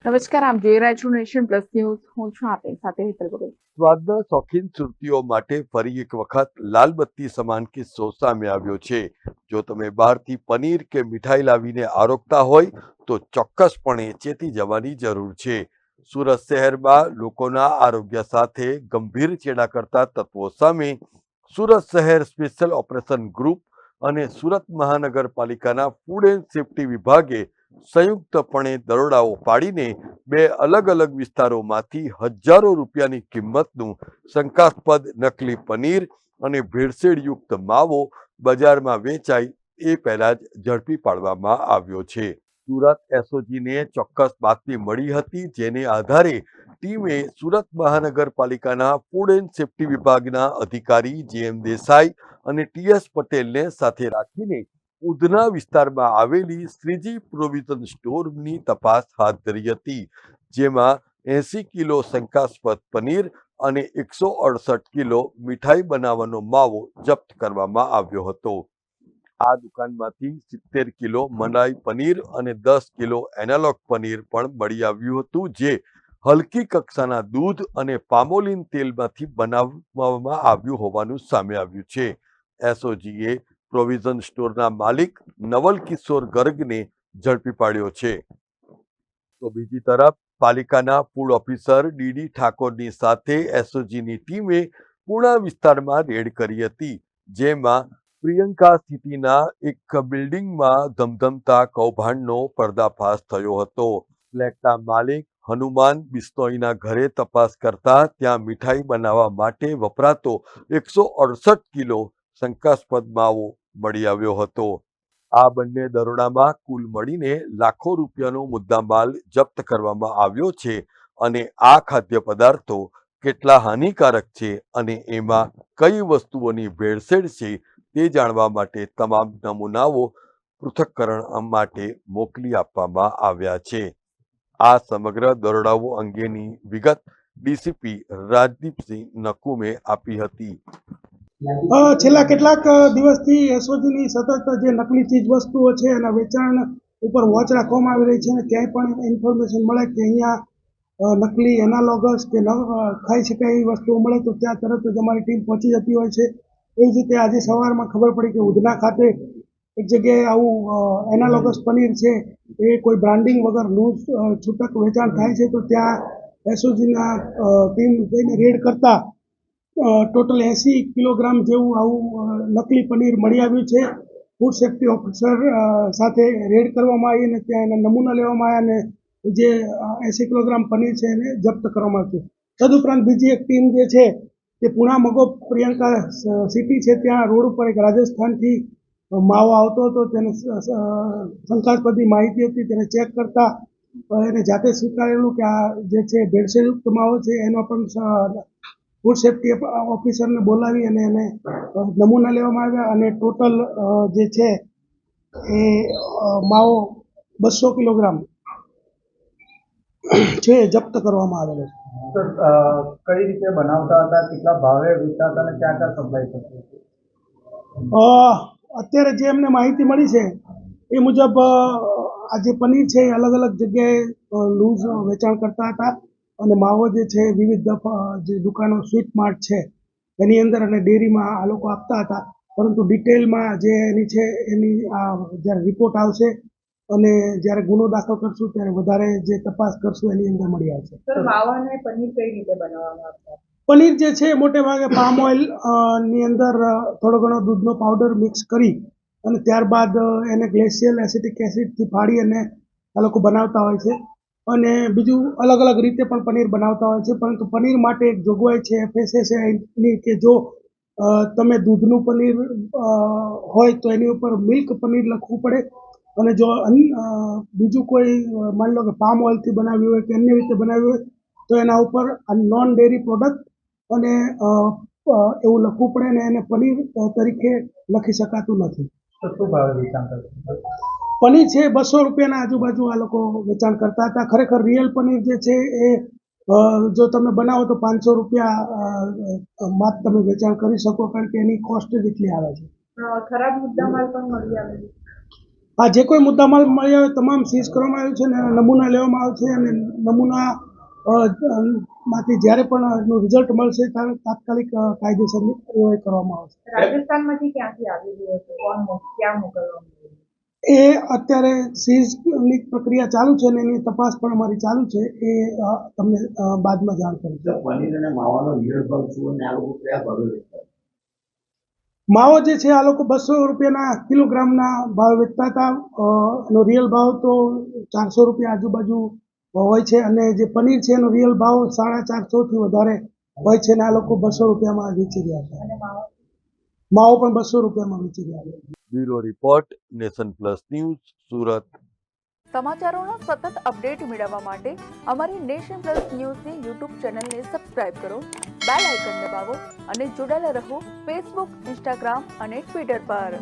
નમસ્કાર, આપ જોઈ રહ્યા છો નેશન પ્લસ ન્યૂઝ. હું છું આપની સાથે હેતલ ભગત. સ્વાદના શોખીન સુરતીઓ માટે ફરી એક વખત લાલબત્તી સમાન કિસ્સો સામે આવ્યો છે. જો તમે બહારથી પનીર કે મીઠાઈ લાવીને આરોગતા હોય તો ચોક્કસપણે ચેતી જવાની જરૂર છે. સુરત શહેરમાં લોકોના આરોગ્ય સાથે ગંભીર ચેડા કરતા તત્વો સામે સુરત શહેર સ્પેશિયલ ઓપરેશન ગ્રુપ અને સુરત મહાનગરપાલિકાના ફૂડ એન્ડ સેફ્ટી વિભાગે સંયુક્તપણે દરોડાઓ પાડીને બે અલગ અલગ વિસ્તારોમાંથી હજારો રૂપિયાની કિંમતનું શંકાસ્પદ નકલી પનીર અને ભેળસેળયુક્ત માવો બજારમાં વેચાય એ પહેલા જ ઝડપી પાડવામાં આવ્યો છે. સુરત એસઓજીને ચોક્કસ બાતમી મળી હતી, જેને આધારે ટીમે સુરત મહાનગરપાલિકાના ફૂડ એન્ડ સેફ્ટી વિભાગના અધિકારી જેએમ દેસાઈ અને ટીએસ પટેલને સાથે રાખીને ઉધના વિસ્તારમાં આવેલી શ્રીજી પ્રોવિઝન સ્ટોરની તપાસ હાથ ધરી હતી, જેમાં 80 કિલો શંકાસ્પદ પનીર અને 168 કિલો મીઠાઈ બનાવવાનો માવો જપ્ત કરવામાં આવ્યો હતો. આ દુકાનમાંથી 70 કિલો મલાઈ પનીર અને 10 કિલો એનાલોગ પનીર પણ મળી આવ્યું હતું, જે હલકી કક્ષાના દૂધ અને પામોલિન તેલમાંથી બનાવવામાં આવ્યું હોવાનું સામે આવ્યું છે. એસઓજીએ પ્રોવિઝન સ્ટોરના માલિક નવલ કિશોર ગર્ગને ઝડપી પાડ્યો છે. તો બીજી તરફ પાલિકાના ફૂડ ઓફિસર ડીડી ઠાકોરની સાથે એસઓજીની ટીમે પૂણા વિસ્તારમાં રેડ કરી હતી, જેમાં પ્રિયંકા સિટીના એક બિલ્ડિંગમાં ધમધમતા કૌભાંડનો પર્દાફાશ થયો હતો. ફ્લેટના માલિક હનુમાન બિશ્નોઈના ઘરે તપાસ કરતા ત્યાં મીઠાઈ બનાવવા માટે વપરાતો 168 કિલો શંકાસ્પદ માવો મળી આવ્યો હતો. આ બંને દરોડામાં કુલ મળીને લાખો રૂપિયાનો મુદ્દામાલ જપ્ત કરવામાં આવ્યો છે અને આ ખાદ્ય પદાર્થો કેટલા હાનિકારક છે અને એમાં કઈ વસ્તુઓની ભેળસેળ છે તે જાણવા માટે તમામ નમૂનાઓ પૃથક્કરણ માટે મોકલી આપવામાં આવ્યા છે. આ સમગ્ર દરોડાઓ અંગેની વિગત ડીસીપી રાજદીપસિંહ નકુમે આપી હતી. છેલ્લા કેટલાક દિવસથી એસઓજીની સતત જે નકલી ચીજ વસ્તુઓ છે એના વેચાણ ઉપર વોચ રાખવામાં આવી રહી છે અને ક્યાંય પણ ઇન્ફોર્મેશન મળે કે અહીંયા નકલી એનાલોગસ કે ખાઈ શકાય એવી વસ્તુઓ મળે તો ત્યાં તરત જ અમારી ટીમ પહોંચી જતી હોય છે. એ જ રીતે આજે સવારમાં ખબર પડી કે ઉધના ખાતે એક જગ્યાએ આવું એનાલોગસ પનીર છે એ કોઈ બ્રાન્ડિંગ વગર લૂઝ છૂટક વેચાણ થાય છે, તો ત્યાં એસઓજીના ટીમ જઈને રેડ કરતા ટોટલ 80 કિલોગ્રામ જેવું આવું નકલી પનીર મળી આવ્યું છે. ફૂડ સેફ્ટી ઓફિસર સાથે રેડ કરવામાં આવી અને ત્યાં એના નમૂના લેવામાં આવ્યા અને જે 80 કિલોગ્રામ પનીર છે એને જપ્ત કરવામાં આવ્યું. તદુપરાંત બીજી એક ટીમ જે છે તે પૂણા મગો પ્રિયંકા સિટી છે, ત્યાં રોડ ઉપર એક રાજસ્થાનથી માવો આવતો હતો, તેને શંકાસ્પદની માહિતી હતી, તેને ચેક કરતા એને જાતે સ્વીકારેલું કે આ જે છે ભેળસેળયુક્ત માવો છે. એનો પણ ફૂડ સેફ્ટી ઓફિસરને બોલાવી અને એને નમૂના લેવામાં આવ્યા અને ટોટલ જે છે એ માવો 200 કિલોગ્રામ છે જપ્ત કરવામાં આવેલો છે. કઈ રીતે બનાવતા હતા, કેટલા ભાવે વેચતા હતા અને ક્યાં ક્યાં સપ્લાય થતું હતું? અત્યારે જે અમને માહિતી મળી છે એ મુજબ આ જે પનીર છે એ અલગ અલગ જગ્યાએ લૂઝ વેચાણ કરતા હતા અને માવો જે છે વિવિધ જે દુકાનો સ્વીટ માર્ટ છે એની અંદર અને ડેરીમાં આ લોકો આપતા હતા, પરંતુ ડિટેલમાં જે એની છે એની જ્યારે રિપોર્ટ આવશે અને જ્યારે ગુનો દાખલ કરશું ત્યારે વધારે જે તપાસ કરશું એની અંદર મળી આવશે. માવા અને પનીર કઈ રીતે બનાવવામાં આવતા? પનીર જે છે મોટે ભાગે પામ ઓઇલ ની અંદર થોડો ઘણો દૂધનો પાવડર મિક્સ કરી અને ત્યારબાદ એને ગ્લેશિયલ એસિટિક એસિડથી ફાડી અને આ લોકો બનાવતા હોય છે. અને બીજું અલગ અલગ રીતે પણ પનીર બનાવતા હોય છે, પરંતુ પનીર માટે એક જોગવાઈ છે એફએસએસએઆઈની કે જો તમે દૂધનું પનીર હોય તો એની ઉપર મિલ્ક પનીર લખવું પડે અને જો બીજું કોઈ માની લો કે પામ ઓઇલથી બનાવ્યું હોય કે અન્ય રીતે બનાવ્યું હોય તો એના ઉપર નોન ડેરી પ્રોડક્ટ અને એવું લખવું પડે ને એને પનીર તરીકે લખી શકાતું નથી. તો શું ભાવે વેચાણ કરતા? પનીર છે 200 રૂપિયાના આજુબાજુ આ લોકો વેચાણ કરતા હતા. ખરેખર રિયલ પનીર જે છે એ જો તમે બનાવો તો 500 રૂપિયા માં તમે વેચાણ કરી શકો, કારણ કે એની કોસ્ટ જ એટલી આવે છે. ખરાબ મુદ્દામાલ પણ મળી આવે છે. આ જે કોઈ મુદ્દામાલ મળ્યા હોય તમામ સીઝ કરવામાં આવ્યું છે અને નમૂના લેવામાં આવે છે અને નમૂના માંથી જ્યારે પણ એનું રિઝલ્ટ મળશે ત્યારે તાત્કાલિક કાયદેસરની કાર્યવાહી કરવામાં આવશે. રાજસ્થાનમાંથી ક્યાંથી આવી રહ્યો છે, ક્યાં મોકલવામાં આવ્યું? એ અત્યારે સીઝની પ્રક્રિયા ચાલુ છે અને એની તપાસ પણ અમારી ચાલુ છે. એ તમને બાદમાં જાણ કરીશું. પનીર અને માવાનો રિયલ ભાવ શું અને આ લોકો કયા ભાવે વેચતા? માવો જે છે આ લોકો 200 રૂપિયાના કિલોગ્રામના ભાવ વેચતા હતા. એનો રિયલ ભાવ તો 400 રૂપિયા આજુબાજુ હોય છે અને જે પનીર છે એનો રિયલ ભાવ 450 થી વધારે હોય છે અને આ લોકો 200 રૂપિયામાં વેચી રહ્યા છે. માવો પણ 200 રૂપિયામાં વેચી રહ્યા છે. Bureau report, nation plus news, Surat. સમાચારોના સતત અપડેટ મેળવવા માટે અમારી નેશન પ્લસ ન્યૂઝની યુટ્યુબ ચેનલને સબસ્ક્રાઇબ કરો, બેલ આઇકન દબાવો અને જોડાયેલા રહો ફેસબુક, ઇન્સ્ટાગ્રામ અને ટ્વિટર પર.